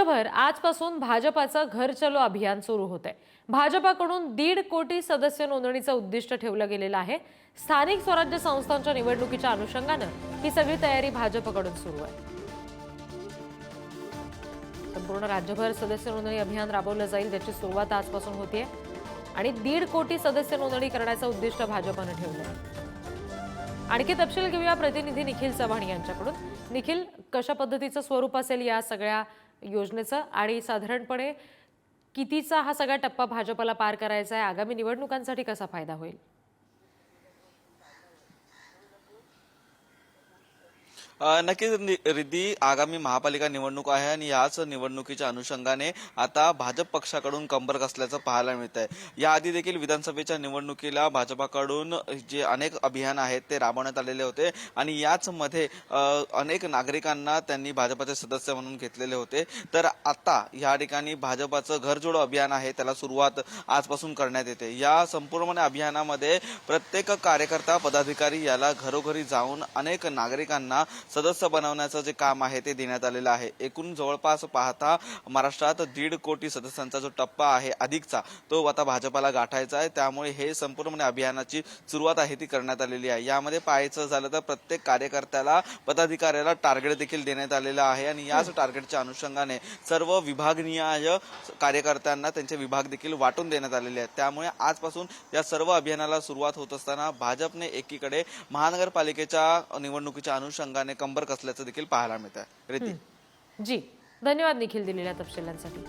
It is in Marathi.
राज्यभर आजपासून भाजपाचं घर चलो अभियान सुरू होतंय। भाजपाकडून 1.5 कोटी सदस्य नोंदणीचं उद्दिष्ट ठेवलं गेलेलं आहे। स्थानिक स्वराज्य संस्थांच्या निवडणुकीच्या अनुषंगानं ही सगळी तयारी भाजपकडून सुरू आहे। संपूर्ण राज्यभर सदस्य नोंदणी अभियान राबवलं जाईल, त्याची सुरुवात आजपासून होतीये आणि 1.5 कोटी सदस्य नोंदणी करण्याचं उद्दिष्ट भाजपने ठेवलंय। आणखी तपशील घेऊया प्रतिनिधी निखिल चव्हाण यांच्याकडून। निखिल, कशा पद्धतीचं स्वरूप असेल या सगळ्या योजनेचं आणि साधारणपणे कितीचा हा सगळा टप्पा भाजपला पार करायचा आहे, आगामी निवडणुकांसाठी कसा फायदा होईल? नक्कीच रिद्धी, आगामी महापालिका निवडणूक आहे आणि याच निवडणुकीच्या अनुषंगाने आता भाजप पक्षाकडून कंबर कसल्याचं पाहायला मिळत आहे। याआधी देखील विधानसभेच्या निवडणुकीला भाजपाकडून जे अनेक अभियान आहेत ते राबवण्यात आलेले होते आणि याच मध्ये अनेक नागरिकांना त्यांनी भाजपाचे सदस्य म्हणून घेतलेले होते। तर आता या ठिकाणी भाजपाचं घर जोडो अभियान आहे, त्याला सुरुवात आजपासून करण्यात येते। या संपूर्ण अभियानामध्ये प्रत्येक कार्यकर्ता पदाधिकारी याला घरोघरी जाऊन अनेक नागरिकांना सदस्य बनवण्याचं जे काम आहे ते देण्यात आलेलं आहे। एकूण जवळपास पाहता महाराष्ट्रात 1.5 कोटी सदस्यांचा जो टप्पा आहे अधिकचा, तो आता भाजपाला गाठायचा आहे। त्यामुळे हे संपूर्ण अभियानाची सुरुवात आहे ती करण्यात आलेली आहे। यामध्ये पाहायचं झालं तर प्रत्येक कार्यकर्त्याला, पदाधिकाऱ्याला टार्गेट देखील देण्यात आलेलं आहे आणि याच टार्गेटच्या अनुषंगाने सर्व विभागनिहाय कार्यकर्त्यांना त्यांचे विभाग देखील वाटून देण्यात आलेले आहेत। त्यामुळे आजपासून या सर्व अभियानाला सुरुवात होत असताना भाजपने एकीकडे महानगरपालिकेच्या निवडणुकीच्या अनुषंगाने कंबर कसल्याचं देखील पाहायला मिळत आहे। रिद्धी जी, धन्यवाद निखिल दिलेल्या तपशिलांसाठी।